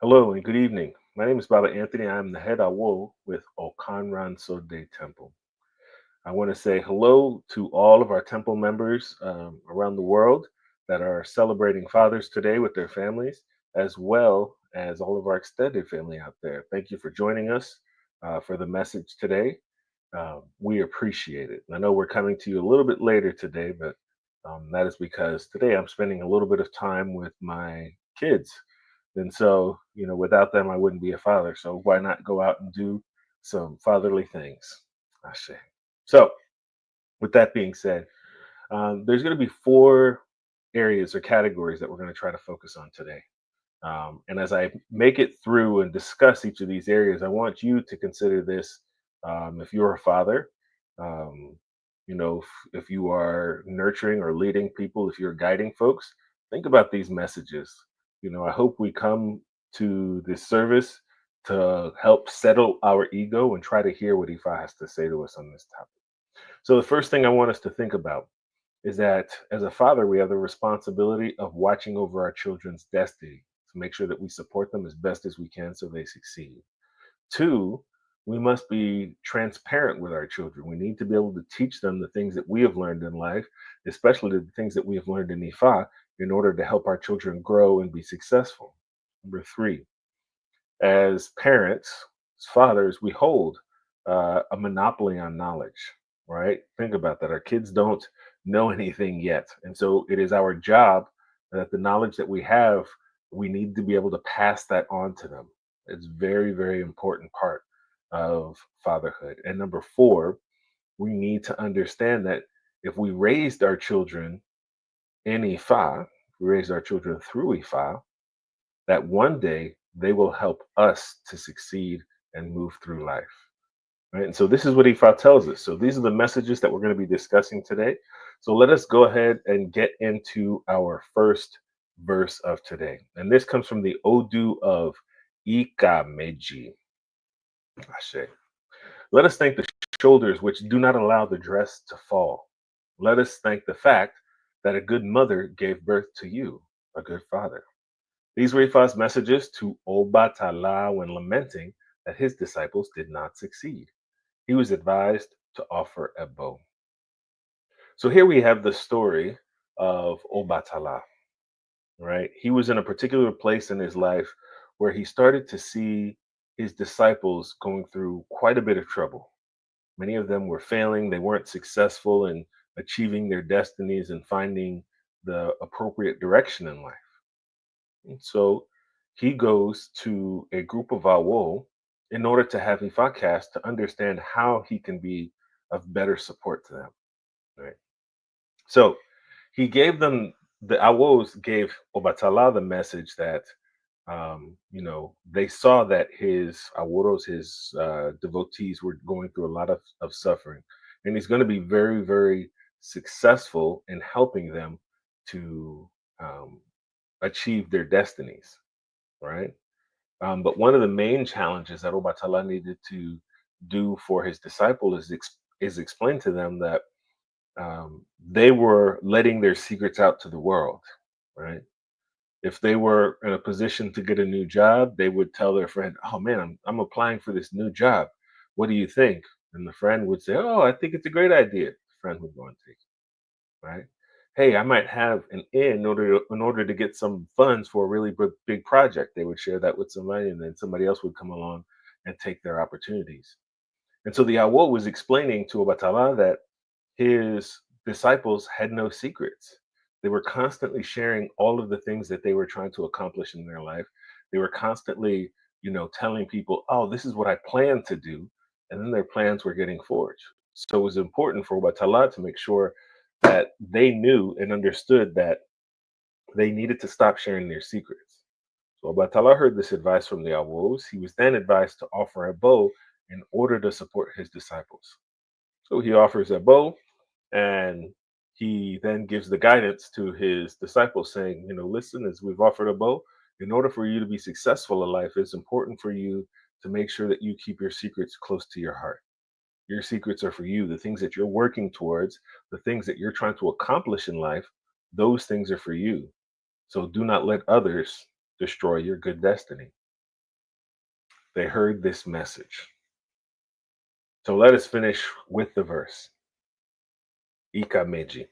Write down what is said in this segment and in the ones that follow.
Hello and good evening. My name is Baba Anthony. I'm the head Awo with Okanran Sode Temple. I want to say hello to all of our temple members around the world that are celebrating fathers today with their families, as well as all of our extended family out there. Thank you for joining us for the message today. We appreciate it. I know we're coming to you a little bit later today, but that is because today I'm spending a little bit of time with my kids. And so, without them, I wouldn't be a father. So why not go out and do some fatherly things? I say. So, with that being said, there's going to be four areas or categories that we're going to try to focus on today. And as I make it through and discuss each of these areas, I want you to consider this if you're a father, um, if you are nurturing or leading people, if you're guiding folks, think about these messages. I hope we come to this service to help settle our ego and try to hear what Ifa has to say to us on this topic. So, the first thing I want us to think about is that as a father, we have the responsibility of watching over our children's destiny to make sure that we support them as best as we can so they succeed. Two, we must be transparent with our children. We need to be able to teach them the things that we have learned in life, especially the things that we have learned in Ifa, in order to help our children grow and be successful. Number three, as parents, as fathers, we hold a monopoly on knowledge, right? Think about that. Our kids don't know anything yet. And so it is our job that the knowledge that we have, we need to be able to pass that on to them. It's very, very important part of fatherhood. And number four, we need to understand that if we raised our children in Ifa, if we raised our children through Ifa, that one day they will help us to succeed and move through life. Right. And so this is what Ifa tells us. So these are the messages that we're going to be discussing today. So let us go ahead and get into our first verse of today. And this comes from the Odu of Ika Meji. Ashe. Let us thank the shoulders which do not allow the dress to fall. Let us thank the fact that a good mother gave birth to you, a good father. These were Ifa's messages to Obatala when lamenting that his disciples did not succeed. He was advised to offer a bow. So here we have the story of Obatala, right? He was in a particular place in his life where he started to see his disciples going through quite a bit of trouble. Many of them were failing, they weren't successful in achieving their destinies and finding the appropriate direction in life. And so he goes to a group of Awo in order to have Ifakas to understand how he can be of better support to them. Right. So he gave them the Awos gave Obatala the message that they saw that his Aworos, his devotees were going through a lot of suffering. And he's going to be very, very successful in helping them to um, achieve their destinies, right? But one of the main challenges that Obatala needed to do for his disciple is explain to them that they were letting their secrets out to the world, right? If they were in a position to get a new job, they would tell their friend, "Oh man, I'm applying for this new job. What do you think?" And the friend would say, "Oh, I think it's a great idea." The friend would go and take it, right? Hey, I might have an in order to get some funds for a really big project. They would share that with somebody, and then somebody else would come along and take their opportunities. And so the Awo was explaining to Obatala that his disciples had no secrets. They were constantly sharing all of the things that they were trying to accomplish in their life. They were constantly, telling people, "Oh, this is what I plan to do," and then their plans were getting forged. So it was important for Obatala to make sure that they knew and understood that they needed to stop sharing their secrets. So Obatala heard this advice from the Awos. He was then advised to offer a bow in order to support his disciples. So he offers a bow, and he then gives the guidance to his disciples, saying, listen, as we've offered a bow, in order for you to be successful in life, it's important for you to make sure that you keep your secrets close to your heart. Your secrets are for you. The things that you're working towards, the things that you're trying to accomplish in life, those things are for you. So do not let others destroy your good destiny. they heard this message. So let us finish with the verse. Ika meji.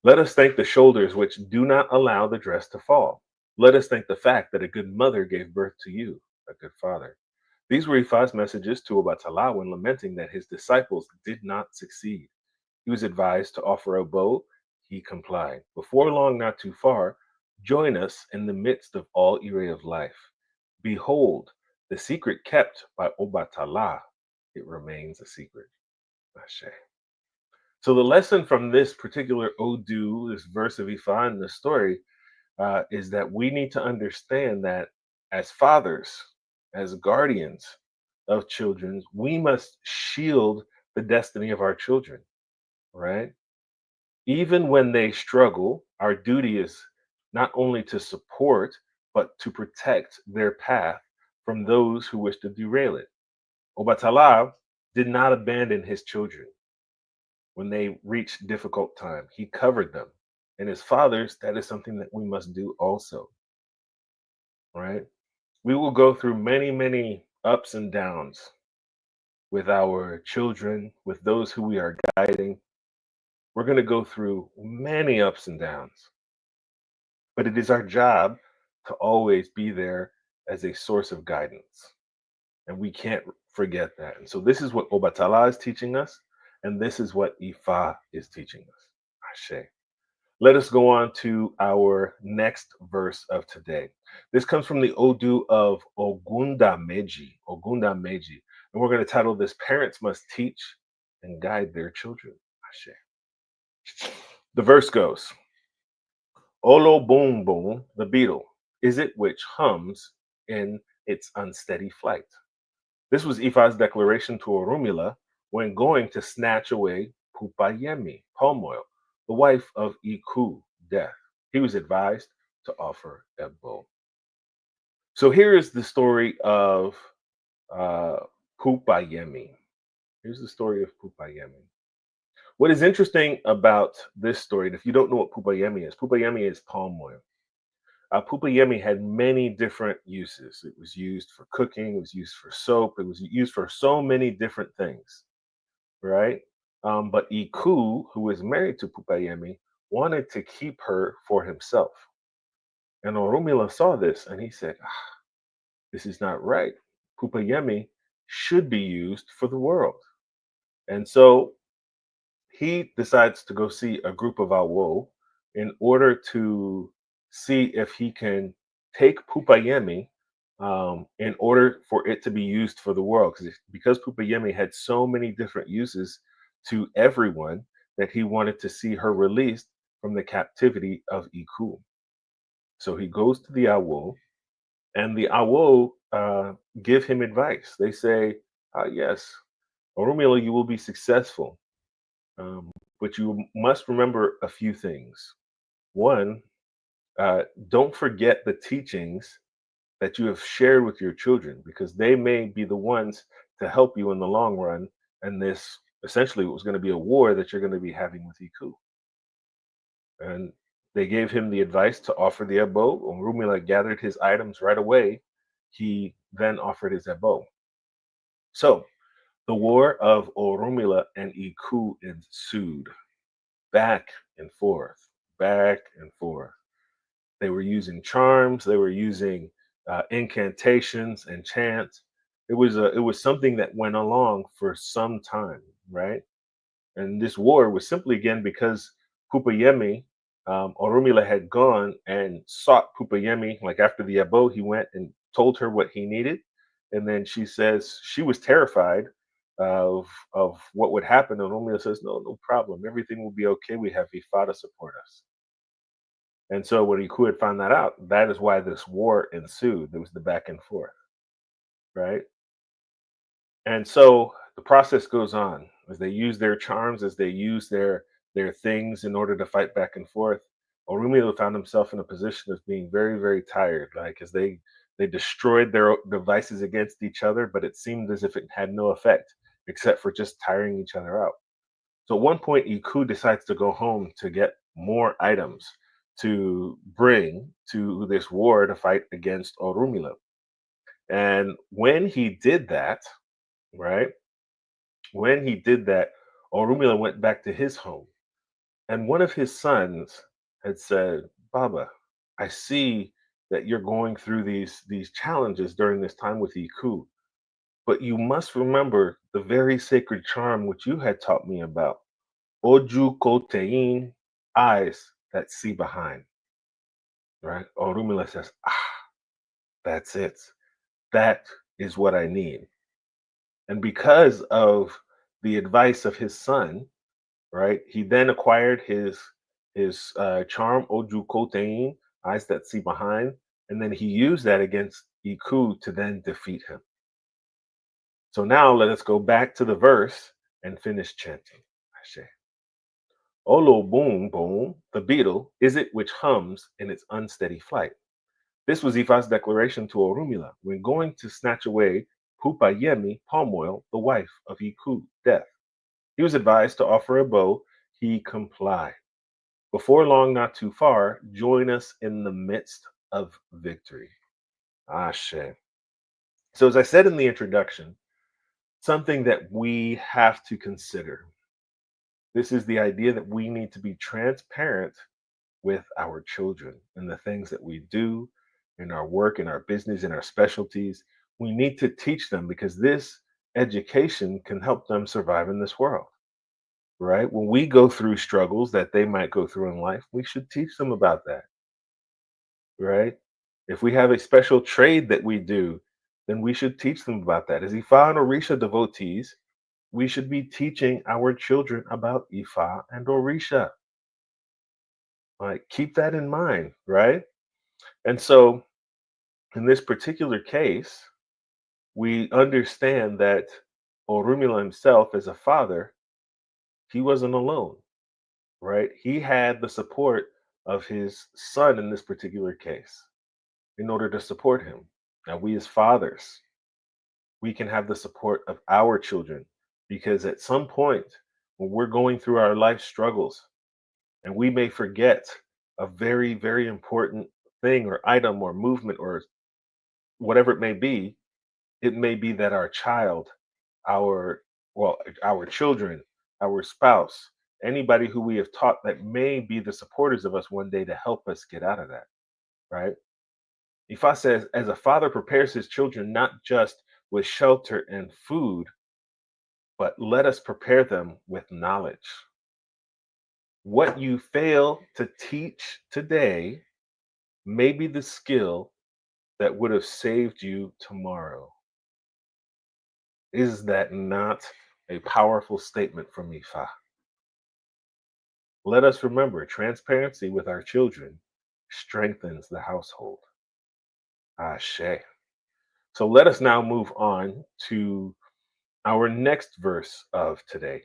Let us thank the shoulders which do not allow the dress to fall. Let us thank the fact that a good mother gave birth to you, a good father. These were Ifa's messages to Obatala when lamenting that his disciples did not succeed. He was advised to offer a bow. He complied. Before long, not too far, join us in the midst of all array of life. Behold, the secret kept by Obatala. It remains a secret. Ashe. So the lesson from this particular Odu, this verse of Ifa in the story, is that we need to understand that as fathers, as guardians of children, we must shield the destiny of our children, right? Even when they struggle, our duty is not only to support, but to protect their path from those who wish to derail it. Obatala did not abandon his children when they reached difficult time. He covered them. And as fathers, that is something that we must do also, right? We will go through many, many ups and downs with our children, with those who we are guiding. We're going to go through many ups and downs, but it is our job to always be there as a source of guidance. And we can't forget that. And so this is what Obatala is teaching us, and this is what Ifa is teaching us. Ashe. Let us go on to our next verse of today. This comes from the Odu of Ogunda Meji. Ogunda Meji. And we're going to title this Parents Must Teach and Guide Their Children. Ashe. The verse goes, Olo boom boom, the beetle, is it which hums in its unsteady flight. This was Ifa's declaration to Orumila when going to snatch away Pupayemi, palm oil, the wife of Iku, death. He was advised to offer a bow. So here is the story of Pupayemi. Here's the story of Pupayemi. What is interesting about this story, and if you don't know what Pupayemi is palm oil. Pupayemi had many different uses. It was used for cooking, it was used for soap, it was used for so many different things, right? But Iku, who was married to Pupayemi, wanted to keep her for himself. And Orumila saw this and he said, this is not right. Pupayemi should be used for the world. And so he decides to go see a group of Awo in order to see if he can take Pupayemi in order for it to be used for the world. Because Pupayemi had so many different uses to everyone that he wanted to see her released from the captivity of Iku. So he goes to the Awo, and the Awo give him advice. They say, yes, Orumila, you will be successful. But you must remember a few things. One, don't forget the teachings that you have shared with your children, because they may be the ones to help you in the long run. And this essentially was going to be a war that you're going to be having with Iku. And they gave him the advice to offer the ebo. When Rumila gathered his items right away, he then offered his ebo. So the war of Orumila and Iku ensued. Back and forth, back and forth. They were using charms. They were using incantations and chants. It was something that went along for some time, right? And this war was simply again because Pupayemi, Orumila had gone and sought Pupayemi. Like after the Abo, he went and told her what he needed, and then she says she was terrified of what would happen. And Orumila says, "No problem. Everything will be okay. We have Ifa to support us." And so when Iku had found that out, that is why this war ensued. There was the back and forth, right? And so the process goes on as they use their charms, as they use their things in order to fight back and forth. Orumila found himself in a position of being very, very tired, like as they destroyed their devices against each other, but it seemed as if it had no effect except for just tiring each other out. So at one point, Iku decides to go home to get more items to bring to this war to fight against Orumila. And when he did that, right? When he did that, Orumila went back to his home. And one of his sons had said, Baba, I see that you're going through these challenges during this time with Iku, but you must remember the very sacred charm which you had taught me about. Oju kotein, eyes that see behind. Right? Orumila says, that's it. That is what I need. And because of the advice of his son, right, he then acquired his charm Oju kotein, eyes that see behind, and then he used that against Iku to then defeat him. So now let us go back to the verse and finish chanting. Ashe. Olo boom boom, the beetle, is it which hums in its unsteady flight. This was Ifa's declaration to Orumila when going to snatch away Pupayemi, palm oil, the wife of Iku, death. He was advised to offer a bow. He complied. Before long, not too far, join us in the midst of victory. Ashe. So, as I said in the introduction, something that we have to consider. This is the idea that we need to be transparent with our children and the things that we do in our work, in our business, in our specialties. We need to teach them because this education can help them survive in this world, right? When we go through struggles that they might go through in life, we should teach them about that, right? If we have a special trade that we do, then we should teach them about that. As Ifa and Orisha devotees, we should be teaching our children about Ifa and Orisha. Like, keep that in mind, right? And so, in this particular case, we understand that Orumila himself, as a father, he wasn't alone, right? He had the support of his son in this particular case in order to support him. Now, we as fathers, we can have the support of our children because at some point, when we're going through our life struggles and we may forget a very, very important thing or item or movement or whatever it may be that our child, our our children, our spouse, anybody who we have taught that may be the supporters of us one day to help us get out of that, right? Ifa says, as a father prepares his children not just with shelter and food, but let us prepare them with knowledge. What you fail to teach today may be the skill that would have saved you tomorrow. Is that not a powerful statement from Ifa? Let us remember transparency with our children strengthens the household. Ashe. So let us now move on to our next verse of today.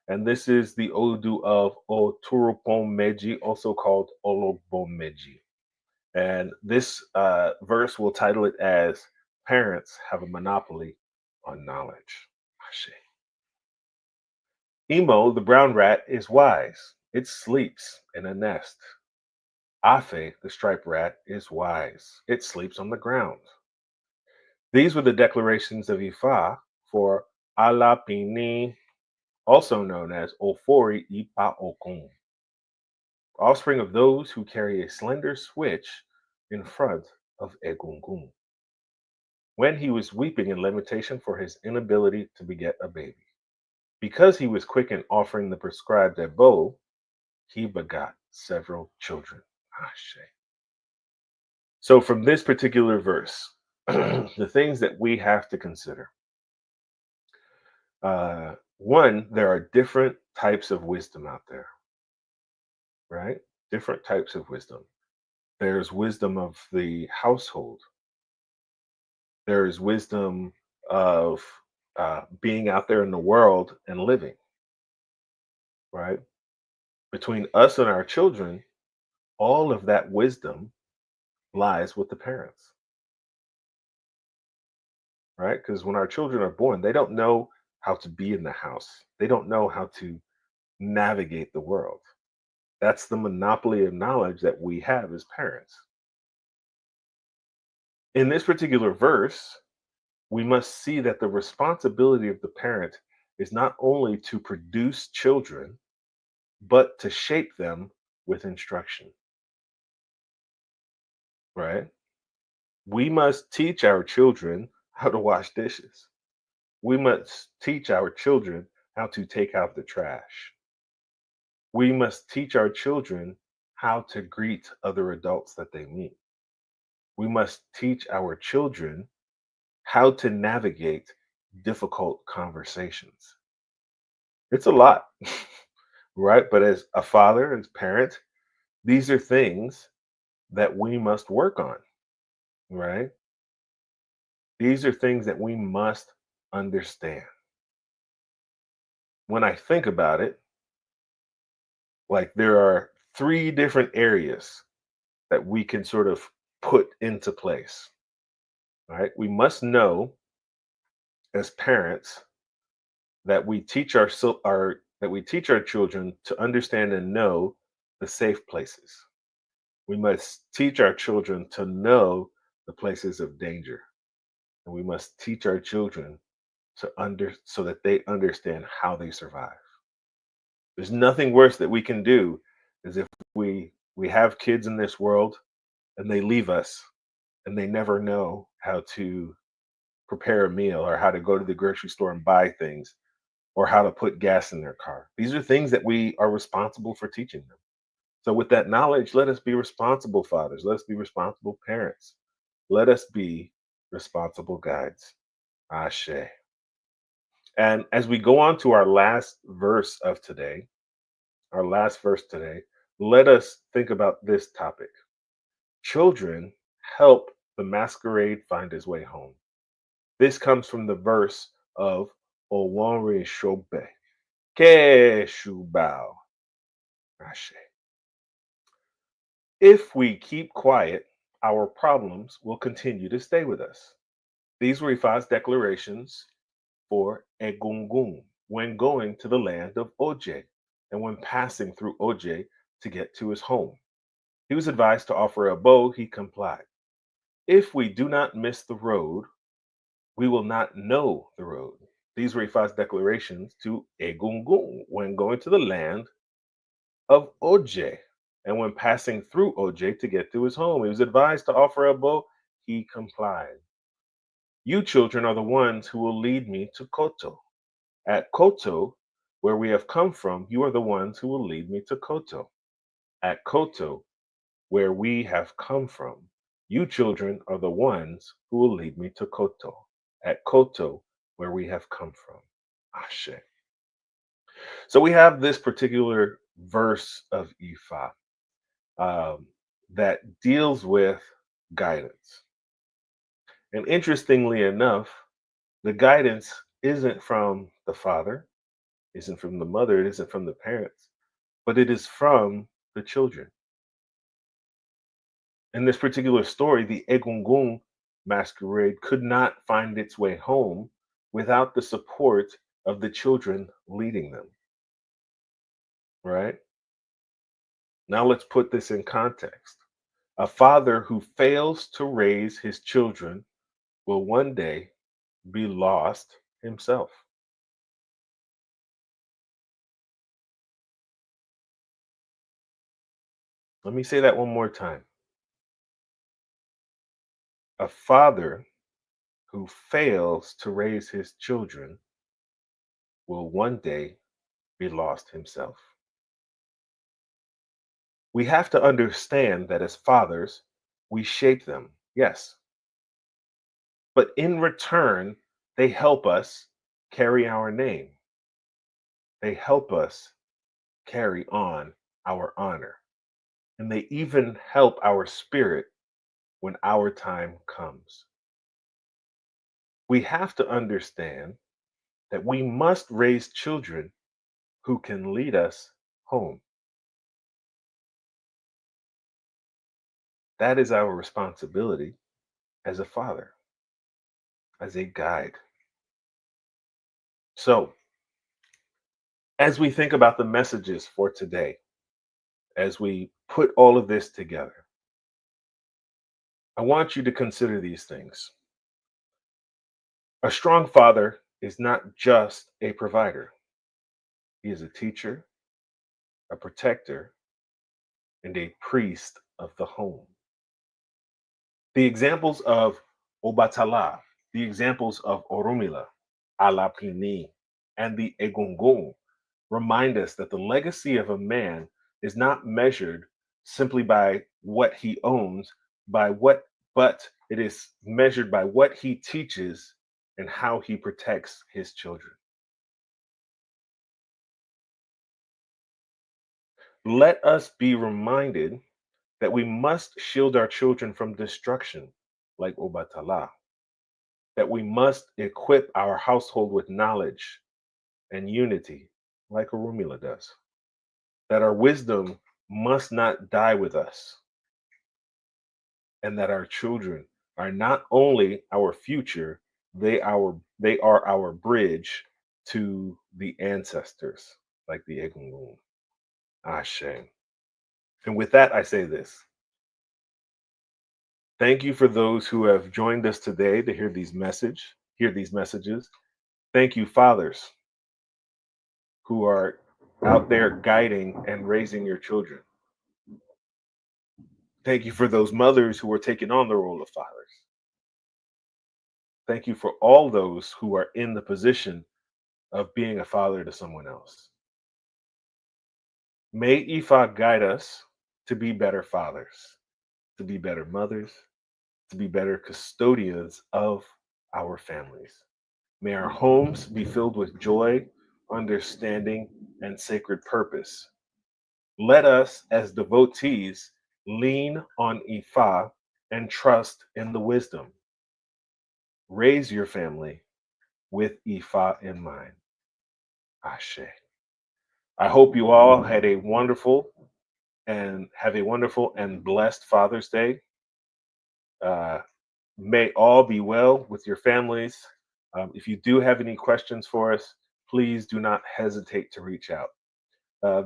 And this is the Odu of Oturupon also called Olobomeji. And this verse will title it as Parents Have a Monopoly on Knowledge. Ashe. Emo, the brown rat, is wise. It sleeps in a nest. Afe, the striped rat, is wise. It sleeps on the ground. These were the declarations of Ifa for Alapini, also known as Ofori Ipa Okun, offspring of those who carry a slender switch in front of Egungun, when he was weeping in lamentation for his inability to beget a baby. Because he was quick in offering the prescribed ebo, he begot several children. Ashe. So, from this particular verse, the things that we have to consider, one, there are different types of wisdom out there, right? Different types of wisdom. There's wisdom of the household, there is wisdom of being out there in the world and living, right? Between us and our children, all of that wisdom lies with the parents, right? Because when our children are born, they don't know how to be in the house, they don't know how to navigate the world. That's the monopoly of knowledge that we have as parents. In this particular verse, we must see that the responsibility of the parent is not only to produce children, but to shape them with instruction, right? We must teach our children how to wash dishes. We must teach our children how to take out the trash. We must teach our children how to greet other adults that they meet. We must teach our children how to navigate difficult conversations. It's a lot, right? But as a father, as parent, these are things that we must work on, right? These are things that we must understand. When I think about it, like there are three different areas that we can sort of put into place, right? We must know as parents that we teach our children to understand and know the safe places. We must teach our children to know the places of danger, and we must teach our children to under so that they understand how they survive. There's nothing worse that we can do is if we have kids in this world and they leave us and they never know how to prepare a meal or how to go to the grocery store and buy things or how to put gas in their car. These are things that we are responsible for teaching them. So, with that knowledge, let us be responsible fathers. Let us be responsible parents. Let us be responsible guides. Ashe. And as we go on to our last verse today, let us think about this topic. Children help the masquerade find his way home. This comes from the verse of Owanre Shobe. Ke Shubao. Ashe. If we keep quiet, our problems will continue to stay with us. These were Ifa's declarations for Egungun when going to the land of Oje and when passing through Oje to get to his home. He was advised to offer a bow, he complied. If we do not miss the road, we will not know the road. These were Ifa's declarations to Egungun when going to the land of Oje. And when passing through Oje to get to his home, he was advised to offer a bow. He complied. You children are the ones who will lead me to Koto. At Koto, where we have come from, you are the ones who will lead me to Koto. At Koto, where we have come from, you children are the ones who will lead me to Koto. At Koto, where we have come from. Ashe. So we have this particular verse of Ifa um, that deals with guidance. And interestingly enough, the guidance isn't from the father, isn't from the mother, it isn't from the parents, but it is from the children. In this particular story, the Egungun masquerade could not find its way home without the support of the children leading them, right? Now let's put this in context. A father who fails to raise his children will one day be lost himself. Let me say that one more time. A father who fails to raise his children will one day be lost himself. We have to understand that as fathers, we shape them, yes, but in return, they help us carry our name. They help us carry on our honor. And they even help our spirit when our time comes. We have to understand that we must raise children who can lead us home. That is our responsibility as a father, as a guide. So, as we think about the messages for today, as we put all of this together, I want you to consider these things. A strong father is not just a provider, he is a teacher, a protector, and a priest of the home. The examples of Obatala, the examples of Oromila, Alapini, and the Egungun remind us that the legacy of a man is not measured simply by what he owns, by what, but it is measured by what he teaches and how he protects his children. Let us be reminded that we must shield our children from destruction, like Obatala, that we must equip our household with knowledge and unity, like Arumila does, that our wisdom must not die with us, and that our children are not only our future, they are our bridge to the ancestors, like the Egungun. Ashe. And with that, I say this. Thank you for those who have joined us today to hear these messages. Thank you, fathers, who are out there guiding and raising your children. Thank you for those mothers who are taking on the role of fathers. Thank you for all those who are in the position of being a father to someone else. May Ifa guide us to be better fathers, to be better mothers, to be better custodians of our families. May our homes be filled with joy, understanding, and sacred purpose. Let us, as devotees, lean on Ifa and trust in the wisdom. Raise your family with Ifa in mind. Ashe. I hope you all had a wonderful and have a wonderful and blessed Father's Day. Uh, may all be well with your families. If you do have any questions for us, please do not hesitate to reach out.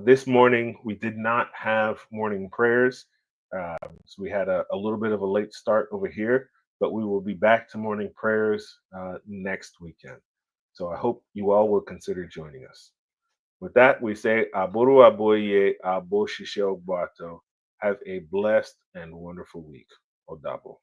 This morning, we did not have morning prayers. So we had a little bit of a late start over here, but we will be back to morning prayers next weekend. So I hope you all will consider joining us. With that, we say Aburu Aboye Abo Shishe Ogbato. Have a blessed and wonderful week. Odabo.